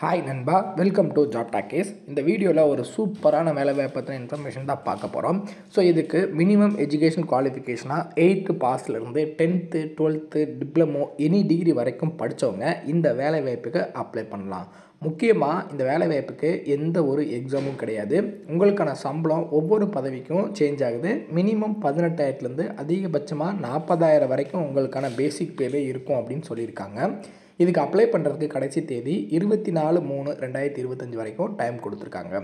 Hi நண்பா, welcome to job talkies. இந்த வீடியோவில் ஒரு சூப்பரான வேலைவாய்ப்பு பற்றின இன்ஃபர்மேஷன் தான் பார்க்க போகிறோம். ஸோ இதுக்கு மினிமம் எஜுகேஷன் குவாலிஃபிகேஷனாக 8th பாஸ்லேருந்து 10th 12th diploma any degree வரைக்கும் படித்தவங்க இந்த வேலைவாய்ப்புக்கு அப்ளை பண்ணலாம். முக்கியமாக இந்த வேலைவாய்ப்புக்கு எந்த ஒரு எக்ஸாமும் கிடையாது. உங்களுக்கான சம்பளம் ஒவ்வொரு பதவிக்கும் சேஞ்ச் ஆகுது. மினிமம் 18,000லேருந்து அதிகபட்சமாக 40,000 வரைக்கும் உங்களுக்கான பேசிக் பேவே இருக்கும் அப்படின்னு சொல்லியிருக்காங்க. இதுக்கு அப்ளை பண்ணுறதுக்கு கடைசி தேதி 24/3/2025 வரைக்கும் டைம் கொடுத்துருக்காங்க.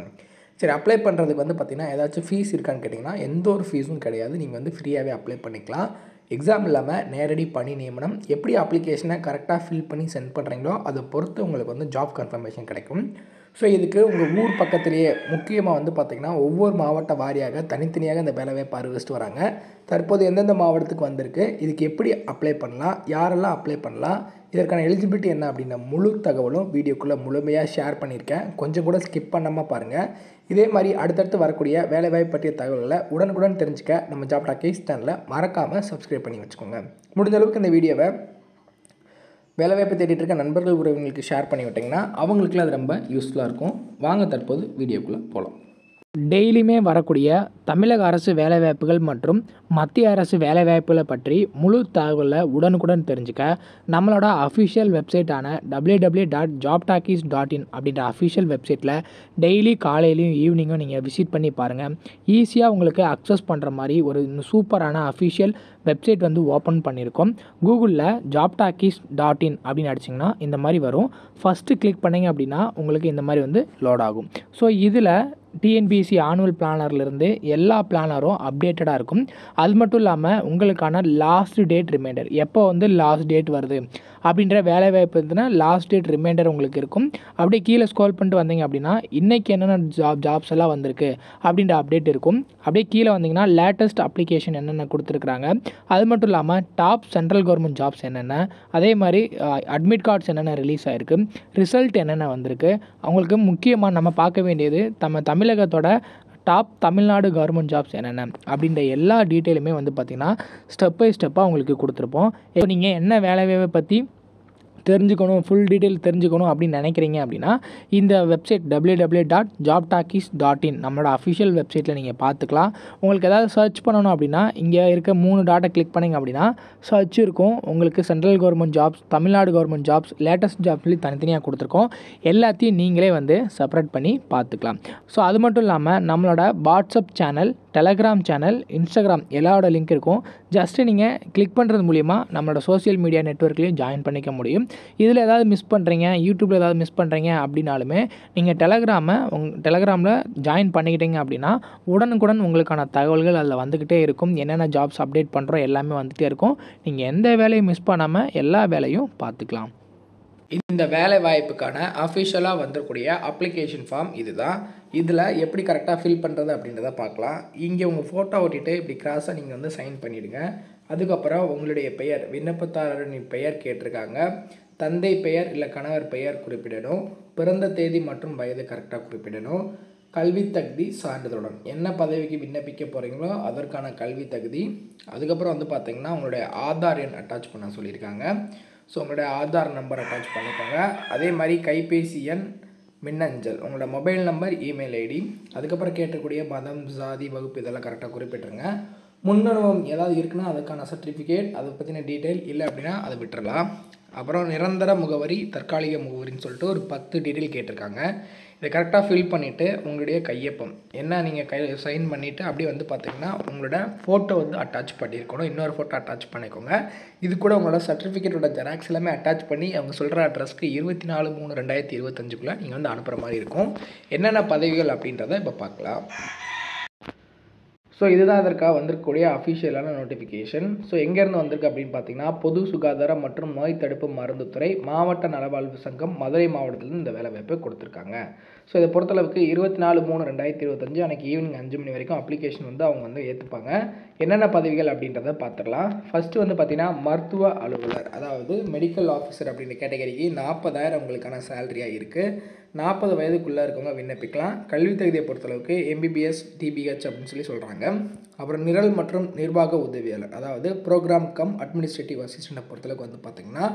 சரி, அப்ளை பண்ணுறதுக்கு பார்த்திங்கன்னா ஏதாச்சும் ஃபீஸ் இருக்கான்னு கேட்டிங்கன்னா எந்த ஒரு ஃபீஸும் கிடையாது. நீங்கள் ஃப்ரீயாகவே அப்ளை பண்ணிக்கலாம். எக்ஸாம் இல்லாமல் நேரடி பணி நியமனம். எப்படி அப்ளிகேஷனை கரெக்டாக ஃபில் பண்ணி சென்ட் பண்ணுறீங்களோ அதை பொறுத்து உங்களுக்கு ஜாப் கன்ஃபர்மேஷன் கிடைக்கும். ஸோ இதுக்கு உங்கள் ஊர் பக்கத்துலேயே முக்கியமாக பார்த்திங்கன்னா ஒவ்வொரு மாவட்ட வாரியாக தனித்தனியாக இந்த வேலைவாய்ப்பு அறிவிச்சிட்டு வராங்க. தற்போது எந்தெந்த மாவட்டத்துக்கு வந்திருக்கு, இதுக்கு எப்படி அப்ளை பண்ணலாம், யாரெல்லாம் அப்ளை பண்ணலாம், இதற்கான எலிஜிபிலிட்டி என்ன அப்படின்ற முழு தகவலும் வீடியோக்குள்ளே முழுமையாக ஷேர் பண்ணியிருக்கேன். கொஞ்சம் கூட ஸ்கிப் பண்ணாமல் பாருங்கள். இதே மாதிரி அடுத்தடுத்து வரக்கூடிய வேலைவாய்ப்பு பற்றிய தகவல்களை உடனுக்குடன் தெரிஞ்சுக்க நம்ம ஜாப் டாக்கீஸ் சேனலை மறக்காமல் சப்ஸ்கிரைப் பண்ணி வச்சுக்கோங்க. முடிஞ்ச அளவுக்கு இந்த வீடியோவை வேலைவாய்ப்பு தேடிட்டு இருக்க நண்பர்கள் உறவுகளுக்கு ஷேர் பண்ணி விட்டிங்கன்னா அவங்களுக்குலாம் அது ரொம்ப யூஸ்ஃபுல்லாக இருக்கும். வாங்க தற்போது வீடியோக்குள்ளே போகலாம். டெய்லியுமே வரக்கூடிய தமிழக அரசு வேலைவாய்ப்புகள் மற்றும் மத்திய அரசு வேலைவாய்ப்புகளை பற்றி முழு தகவலை உடனுக்குடன் தெரிஞ்சுக்க நம்மளோட அஃபிஷியல் வெப்சைட்டான www.jobtalkies.in அப்படின்ற அஃபிஷியல் வெப்சைட்டில் டெய்லி காலையிலையும் ஈவினிங்கும் நீங்கள் விசிட் பண்ணி பாருங்கள். ஈஸியாக உங்களுக்கு அக்சஸ் பண்ணுற மாதிரி ஒரு சூப்பரான அஃபிஷியல் வெப்சைட் ஓப்பன் பண்ணியிருக்கோம். கூகுளில் jobtalkies.in அப்படின்னு அடிச்சிங்கன்னா இந்த மாதிரி வரும். ஃபஸ்ட்டு கிளிக் பண்ணிங்க அப்படின்னா உங்களுக்கு இந்த மாதிரி லோட் ஆகும். ஸோ இதில் டிஎன்பிஎஸ்சி ஆனுவல் பிளானர்லேருந்து எல்லா பிளானரும் அப்டேட்டடாக இருக்கும். அது மட்டும் இல்லாமல் உங்களுக்கான லாஸ்ட் டேட் ரிமைண்டர், எப்போ லாஸ்ட் டேட் வருது அப்படின்ற வேலைவாய்ப்பு லாஸ்ட் டேட் ரிமைண்டர் உங்களுக்கு இருக்கும். அப்படியே கீழே ஸ்க்ரோல் பண்ணிட்டு வந்தீங்க அப்படின்னா இன்றைக்கி என்னென்ன ஜாப்ஸ் எல்லாம் வந்திருக்கு அப்படின்ற அப்டேட் இருக்கும். அப்படியே கீழே வந்தீங்கன்னா லேட்டஸ்ட் அப்ளிகேஷன் என்னென்ன கொடுத்துருக்குறாங்க, அது மட்டும் இல்லாமல் டாப் சென்ட்ரல் கவர்மெண்ட் ஜாப்ஸ் என்னென்ன, அதே மாதிரி அட்மிட் கார்ட்ஸ் என்னென்ன ரிலீஸ் ஆகிருக்கு, ரிசல்ட் என்னென்ன வந்திருக்கு. அவங்களுக்கு முக்கியமாக நம்ம பார்க்க வேண்டியது தமிழகத்தோட டாப் தமிழ்நாடு கவர்மெண்ட் ஜாப்ஸ் என்னென்ன அப்படின்ற எல்லா டீட்டெயிலுமே பார்த்திங்கன்னா ஸ்டெப் பை ஸ்டெப்பாக உங்களுக்கு கொடுத்துருப்போம். இப்போ நீங்கள் என்ன வேலைவாய்ப்பை பற்றி தெரிஞ்சுக்கணும், ஃபுல் டீட்டெயில் தெரிஞ்சுக்கணும் அப்படின்னு நினைக்கிறீங்க அப்படின்னா இந்த வெப்சைட் www.jobtalkies.in நம்மளோட அஃபிஷியல் வெப்சைட்டில் நீங்கள் பார்த்துக்கலாம். உங்களுக்கு ஏதாவது சர்ச் பண்ணணும் அப்படின்னா இங்கே இருக்க 3 டாட்டை கிளிக் பண்ணிங்க அப்படின்னா சர்ச் இருக்கும். உங்களுக்கு central government jobs, Tamil Nadu government jobs, latest jobs சொல்லி தனித்தனியாக கொடுத்துருக்கோம். எல்லாத்தையும் நீங்களே செப்பரேட் பண்ணி பார்த்துக்கலாம். ஸோ அது மட்டும் இல்லாமல் நம்மளோட WhatsApp channel, Telegram channel, Instagram எல்லாரோட லிங்க் இருக்கும். ஜஸ்ட்டு நீங்கள் கிளிக் பண்ணுறது மூலிமா நம்மளோட சோஷியல் மீடியா நெட்வொர்க்லேயும் ஜாயின் பண்ணிக்க முடியும். இதில் ஏதாவது மிஸ் பண்ணுறீங்க, யூடியூப்பில் ஏதாவது மிஸ் பண்ணுறீங்க அப்படின்னாலுமே நீங்கள் டெலகிராமில் ஜாயின் பண்ணிக்கிட்டீங்க அப்படின்னா உடனுக்குடன் உங்களுக்கான தகவல்கள் அதில் வந்துக்கிட்டே இருக்கும். என்னென்ன ஜாப்ஸ் அப்டேட் பண்ணுறோம் எல்லாமே வந்துகிட்டே இருக்கும். நீங்கள் எந்த வேலையும் மிஸ் பண்ணாமல் எல்லா வேலையும் பார்த்துக்கலாம். இந்த வேலை வாய்ப்புக்கான அஃபிஷியலாக வந்துக்கூடிய அப்ளிகேஷன் ஃபார்ம் இதுதான். இதில் எப்படி கரெக்டாக ஃபில் பண்ணுறது அப்படின்றத பார்க்கலாம். இங்கே உங்கள் ஃபோட்டோ ஒட்டிட்டு இப்படி கிராஸாக நீங்கள் சைன் பண்ணிவிடுங்க. அதுக்கப்புறம் உங்களுடைய பெயர், விண்ணப்பதாரரின் பெயர் கேட்டிருக்காங்க. தந்தை பெயர் இல்லை கணவர் பெயர் குறிப்பிடணும். பிறந்த தேதி மற்றும் வயது கரெக்டாக குறிப்பிடணும். கல்வி தகுதி சான்றிதழுடன் என்ன பதவிக்கு விண்ணப்பிக்க போகிறீங்களோ அதற்கான கல்வி தகுதி. அதுக்கப்புறம் பார்த்திங்கன்னா உங்களுடைய ஆதார் எண் அட்டாச் பண்ண சொல்லியிருக்காங்க. ஸோ உங்களுடைய ஆதார் நம்பர் அட்டாச் பண்ணிக்கோங்க. அதே மாதிரி கைபேசி எண், மின்னஞ்சல், உங்களோட மொபைல் நம்பர், இமெயில் ஐடி. அதுக்கப்புறம் கேட்கக்கூடிய மதம், ஜாதி, வகுப்பு இதெல்லாம் கரெக்டாக குறிப்பிட்டுருங்க. முன்னனுபவம் ஏதாவது இருக்குன்னா அதுக்கான சர்டிஃபிகேட், அதை பற்றின டீட்டெயில் இல்லை அப்படின்னா அதை விட்டுறலாம். அப்புறம் நிரந்தர முகவரி, தற்காலிக முகவரின்னு சொல்லிட்டு ஒரு 10 டீட்டெயில் கேட்டிருக்காங்க. இதை கரெக்டாக ஃபில் பண்ணிவிட்டு உங்களுடைய கையொப்பம் என்ன நீங்கள் சைன் பண்ணிவிட்டு அப்படியே பார்த்திங்கன்னா உங்களோட ஃபோட்டோ அட்டாச் பண்ணியிருக்கணும். இன்னொரு ஃபோட்டோ அட்டாச் பண்ணிக்கோங்க. இது கூட உங்களோட சர்டிஃபிகேட்டோட ஜெராக்ஸ் எல்லாமே அட்டாச் பண்ணி அவங்க சொல்கிற அட்ரஸ்க்கு 24/3/2025 நீங்கள் அனுப்புகிற மாதிரி இருக்கும். என்னென்ன பதவிகள் அப்படின்றத இப்போ பார்க்கலாம். ஸோ இதுதான் அதற்காக வந்திருக்கக்கூடிய அஃபிஷியலான நோட்டிஃபிகேஷன். ஸோ எங்கேருந்து வந்திருக்கு அப்படின்னு பார்த்தீங்கன்னா பொது சுகாதாரம் மற்றும் நோய் தடுப்பு மருந்துத்துறை மாவட்ட நலவாழ்வு சங்கம் மதுரை மாவட்டத்திலிருந்து இந்த வேலைவாய்ப்பை கொடுத்துருக்காங்க. ஸோ இதை பொறுத்தளவுக்கு 24/3/2025 அன்றைக்கி ஈவினிங் 5 மணி வரைக்கும் அப்ளிகேஷன் அவங்க ஏற்றுப்பாங்க. என்னென்ன பதவிகள் அப்படின்றத பார்த்துடலாம். ஃபஸ்ட்டு பார்த்திங்கன்னா மருத்துவ அலுவலர், அதாவது மெடிக்கல் ஆஃபீஸர் அப்படின்ற கேட்டகரிக்கு 40,000 உங்களுக்கான சேலரியாக இருக்குது. 40 வயதுக்குள்ளே இருக்கவங்க விண்ணப்பிக்கலாம். கல்வி தகுதியை பொறுத்தளவுக்கு MBBS TBH அப்படின்னு சொல்கிறாங்க. அப்புறம் நிரல் மற்றும் நிர்வாக உதவியாளர், அதாவது ப்ரோக்ராம் கம் அட்மினிஸ்ட்ரேட்டிவ் அசிஸ்டண்ட்டை பொறுத்தளவுக்கு பார்த்திங்கன்னா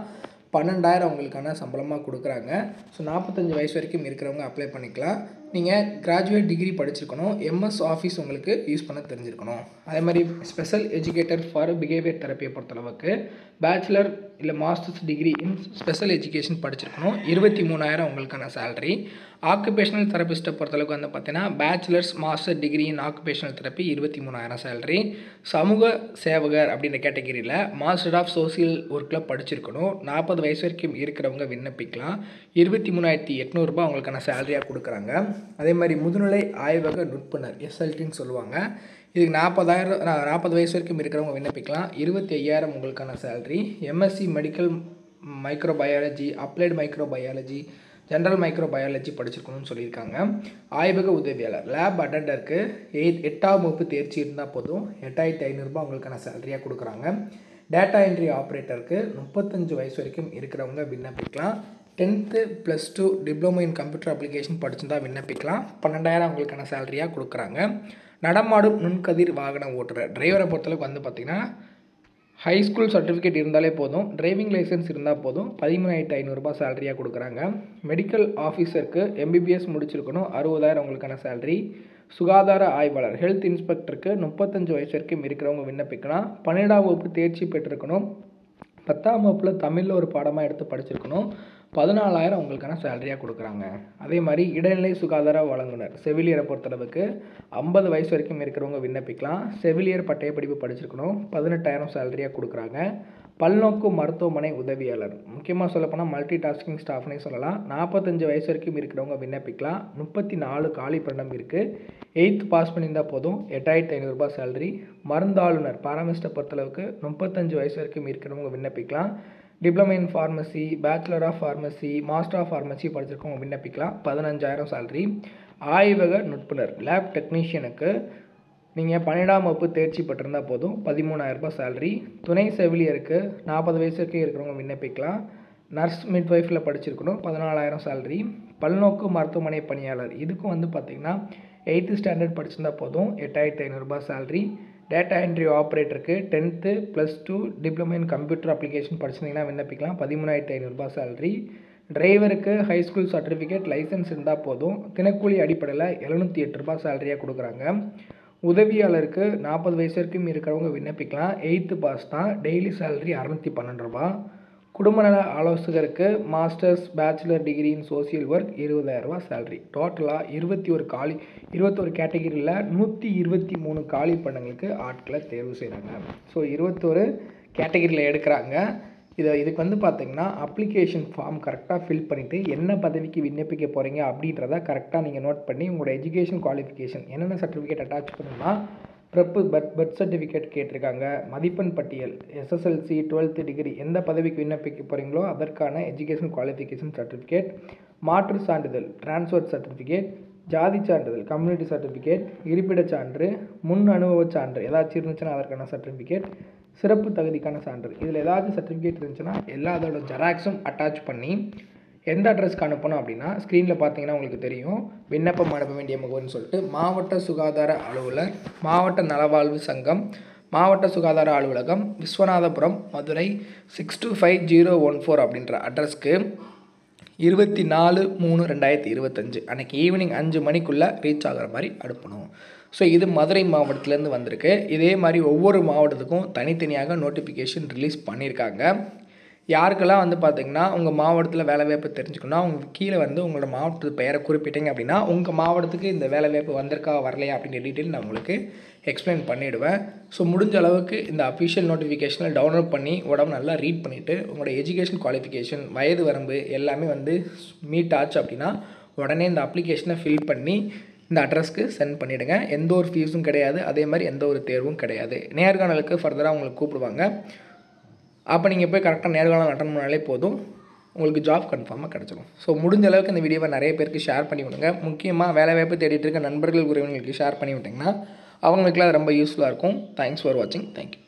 12,000 உங்களுக்கான சம்பளமாக கொடுக்குறாங்க. ஸோ 45 வயசு வரைக்கும் இருக்கிறவங்க அப்ளை பண்ணிக்கலாம். நீங்கள் கிராஜுவேட் டிகிரி படிச்சிருக்கணும். எம்எஸ் ஆஃபீஸ் உங்களுக்கு யூஸ் பண்ண தெரிஞ்சிருக்கணும். அதே மாதிரி ஸ்பெஷல் எஜுகேட்டர் ஃபார் பிஹேவியர் தெரப்பியை பொறுத்தளவுக்கு பேச்சுலர் இல்லை masters degree in special education படிச்சிருக்கணும். 23,000 உங்களுக்கான சேலரி. ஆக்குபேஷனல் தெரப்பிஸ்ட்டை பொறுத்தளவுக்கு வந்து பார்த்தீங்கன்னா bachelors master degree in occupational therapy 23,000 salary. சமூக சேவகர் அப்படின்ற கேட்டகிரியில் மாஸ்டர் ஆஃப் சோசியல் ஒர்க்கில் படிச்சிருக்கணும். 40 வயசு வரைக்கும் இருக்கிறவங்க விண்ணப்பிக்கலாம். 23,800 உங்களுக்கான சேலரியாக கொடுக்குறாங்க. அதே மாதிரி முதுநிலை ஆய்வக நுட்புணர் எஸ்எல்டின்னு சொல்லுவாங்க. இதுக்கு 40 வயசு வரைக்கும் இருக்கிறவங்க விண்ணப்பிக்கலாம். 25,000 உங்களுக்கான salary. MSc medical microbiology, applied microbiology, general microbiology படிச்சிருக்கணும்னு சொல்லியிருக்காங்க. ஆய்வக உதவியாளர் லேப் அட்டண்டருக்கு 8ஆம் வகுப்பு தேர்ச்சி இருந்தால் போதும். 8,500 உங்களுக்கான சேலரியாக கொடுக்குறாங்க. டேட்டா என்ட்ரி ஆப்ரேட்டருக்கு 35 வயசு வரைக்கும் இருக்கிறவங்க விண்ணப்பிக்கலாம். 10th +2 diploma in computer application படிச்சிருந்தால் விண்ணப்பிக்கலாம். 12,000 உங்களுக்கான சேலரியாக கொடுக்குறாங்க. நடமாடும் நுண்கதிர் வாகன ஓட்டுநர் டிரைவரை பொறுத்தளவுக்கு வந்து பார்த்திங்கன்னா ஹை ஸ்கூல் சர்டிஃபிகேட் இருந்தாலே போதும். டிரைவிங் லைசன்ஸ் இருந்தால் போதும். 13,500 சேலரியாக கொடுக்குறாங்க. மெடிக்கல் ஆஃபீஸருக்கு MBBS முடிச்சிருக்கணும். 60,000 உங்களுக்கான சேலரி. சுகாதார ஆய்வாளர் ஹெல்த் இன்ஸ்பெக்டருக்கு 35 வயசு வரைக்கும் இருக்கிறவங்க விண்ணப்பிக்கலாம். 12ஆம் வகுப்பு தேர்ச்சி பெற்றிருக்கணும். 10ஆம் வகுப்பில் தமிழில் ஒரு பாடமாக எடுத்து படிச்சிருக்கணும். 14,000 உங்களுக்கான சேலரியாக கொடுக்குறாங்க. அதே மாதிரி இடைநிலை சுகாதார வழங்குனர் செவிலியரை பொறுத்தளவுக்கு 50 வயசு வரைக்கும் இருக்கிறவங்க விண்ணப்பிக்கலாம். செவிலியர் பட்டய படிப்பு படிச்சிருக்கணும். 18,000 சேலரியாக கொடுக்குறாங்க. பல்நோக்கு மருத்துவமனை உதவியாளர் முக்கியமாக சொல்லப்போனால் மல்டி டாஸ்கிங் ஸ்டாஃப்னே சொல்லலாம். 45 வயசு வரைக்கும் இருக்கிறவங்க விண்ணப்பிக்கலாம். 34 காலி பணியிடம் இருக்குது. 8th பாஸ் பண்ணியிருந்தால் போதும். 8,500 சேலரி. மருந்தாளுநர் பாராமிஸ்ட்டை பொறுத்தளவுக்கு 35 வயசு வரைக்கும் இருக்கிறவங்க விண்ணப்பிக்கலாம். Diploma in pharmacy, bachelor of pharmacy, master of pharmacy படிச்சிருக்கவங்க விண்ணப்பிக்கலாம். 15,000 சேலரி. ஆய்வக நுட்புணர் லேப் டெக்னீஷியனுக்கு நீங்கள் 12ஆம் வகுப்பு தேர்ச்சி பெற்றிருந்தால் போதும். 13,000 சேலரி. துணை செவிலியருக்கு 40 வயசு வரைக்கும் இருக்கிறவங்க விண்ணப்பிக்கலாம். நர்ஸ் மிட்வைஃபில் படிச்சிருக்கணும். 14,000 சேலரி. பல்நோக்கு மருத்துவமனை பணியாளர் இதுக்கும் வந்து பார்த்திங்கன்னா 8th ஸ்டாண்டர்ட் படிச்சிருந்தால் போதும். 8,500 சேலரி. டேட்டா என்ட்ரி ஆப்ரேட்டருக்கு 10th +2 diploma in computer application படிச்சிருந்தீங்கன்னா விண்ணப்பிக்கலாம். 13,500 சேலரி. டிரைவருக்கு ஹை ஸ்கூல் சர்டிஃபிகேட் லைசன்ஸ் இருந்தால் போதும். தினக்கூலி அடிப்படையில் 708 சேலரியாக கொடுக்குறாங்க. உதவியாளருக்கு 40 வயசு வரைக்கும் இருக்கிறவங்க விண்ணப்பிக்கலாம். 8th பாஸ் தான். டெய்லி சேலரி 612 குடும்ப நல ஆலோசகருக்கு masters bachelor degree in social work 20,000 salary. டோட்டலாக 21 கேட்டகிரியில் 123 காலி பணிகளுக்கு ஆட்களை தேர்வு செய்கிறாங்க. ஸோ 21 கேட்டகிரியில் எடுக்கிறாங்க. இதுக்கு வந்து பார்த்திங்கன்னா அப்ளிகேஷன் ஃபார்ம் கரெக்டாக ஃபில் பண்ணிவிட்டு என்ன பதவிக்கு விண்ணப்பிக்க போகிறீங்க அப்படின்றத கரெக்டாக நீங்கள் நோட் பண்ணி உங்களோட எஜுகேஷன் குவாலிஃபிகேஷன் என்னென்ன சர்டிஃபிகேட் அட்டாச் பண்ணணும்னா பர்த் சர்டிஃபிகேட் கேட்டிருக்காங்க. மதிப்பெண் பட்டியல் SSLC 12th டிகிரி எந்த பதவிக்கு விண்ணப்பிக்க போகிறீங்களோ அதற்கான எஜுகேஷன் குவாலிஃபிகேஷன் சர்டிஃபிகேட், மாற்று சான்றிதழ் ட்ரான்ஸ்ஃபர் சர்டிஃபிகேட், ஜாதி சான்றிதழ் கம்யூனிட்டி சர்டிஃபிகேட், இருப்பிடச் சான்று, முன் அனுபவ சான்று ஏதாச்சும் இருந்துச்சுன்னா அதற்கான சர்டிஃபிகேட், சிறப்பு தகுதிக்கான சான்று இதில் ஏதாச்சும் சர்டிஃபிகேட் இருந்துச்சுன்னா எல்லா அதோட ஜெராக்ஸும் அட்டாச் பண்ணி எந்த அட்ரஸ்க்கு அனுப்பணும் அப்படின்னா ஸ்க்ரீனில் பார்த்தீங்கன்னா உங்களுக்கு தெரியும். விண்ணப்பம் அனுப்ப வேண்டிய முகவரின்னு சொல்லிட்டு மாவட்ட சுகாதார அலுவலர், மாவட்ட நலவாழ்வு சங்கம், மாவட்ட சுகாதார அலுவலகம், விஸ்வநாதபுரம், மதுரை 625014 அப்படின்ற அட்ரஸ்க்கு 24/3/2025 அன்றைக்கி ஈவினிங் 5 மணிக்குள்ளே ரீச் ஆகிற மாதிரி அனுப்பணும். ஸோ இது மதுரை மாவட்டத்துலேருந்து வந்திருக்கு. இதே மாதிரி ஒவ்வொரு மாவட்டத்துக்கும் தனித்தனியாக நோட்டிஃபிகேஷன் ரிலீஸ் பண்ணியிருக்காங்க. யாருக்கெல்லாம் வந்து பார்த்திங்கன்னா உங்கள் மாவட்டத்தில் வேலைவாய்ப்பு தெரிஞ்சுக்கணும்னா உங்களுக்கு கீழே வந்து உங்களோட மாவட்டத்து பெயரை குறிப்பிட்டீங்க அப்படின்னா உங்கள் மாவட்டத்துக்கு இந்த வேலைவாய்ப்பு வந்திருக்கா வரலையா அப்படின்ற டீட்டெயில் நான் உங்களுக்கு எக்ஸ்பிளைன் பண்ணிவிடுவேன். ஸோ முடிஞ்ச அளவுக்கு இந்த அஃபிஷியல் நோட்டிஃபிகேஷனை டவுன்லோட் பண்ணி உடம்பு நல்லா ரீட் பண்ணிவிட்டு உங்களோட எஜுகேஷன் குவாலிஃபிகேஷன், வயது வரம்பு எல்லாமே வந்து மீட் ஆச்சு அப்படின்னா உடனே இந்த அப்ளிகேஷனை ஃபில் பண்ணி இந்த அட்ரஸ்க்கு சென்ட் பண்ணிவிடுங்க. எந்த ஒரு ஃபீஸும் கிடையாது. அதே மாதிரி எந்த ஒரு தேர்வும் கிடையாது. நேர்காணலுக்கு ஃபர்தராக உங்களுக்கு கூப்பிடுவாங்க. அப்போ நீங்கள் போய் கரெக்டாக நேர்காணல் அட்டன் பண்ணாலே போதும், உங்களுக்கு ஜாப் கன்ஃபார்மாக கிடச்சிடும். ஸோ முடிஞ்ச அளவுக்கு இந்த வீடியோவை நிறைய பேருக்கு ஷேர் பண்ணி விடுங்க. முக்கியமாக வேலைவாய்ப்பு தேடிட்டு இருக்க நண்பர்கள் உறவினர்களுக்கு ஷேர் பண்ணி விட்டிங்கன்னா அவங்களுக்குலாம் ரொம்ப யூஸ்ஃபுல்லாக இருக்கும். தேங்க்ஸ் ஃபார் வாட்சிங். தேங்க்யூ.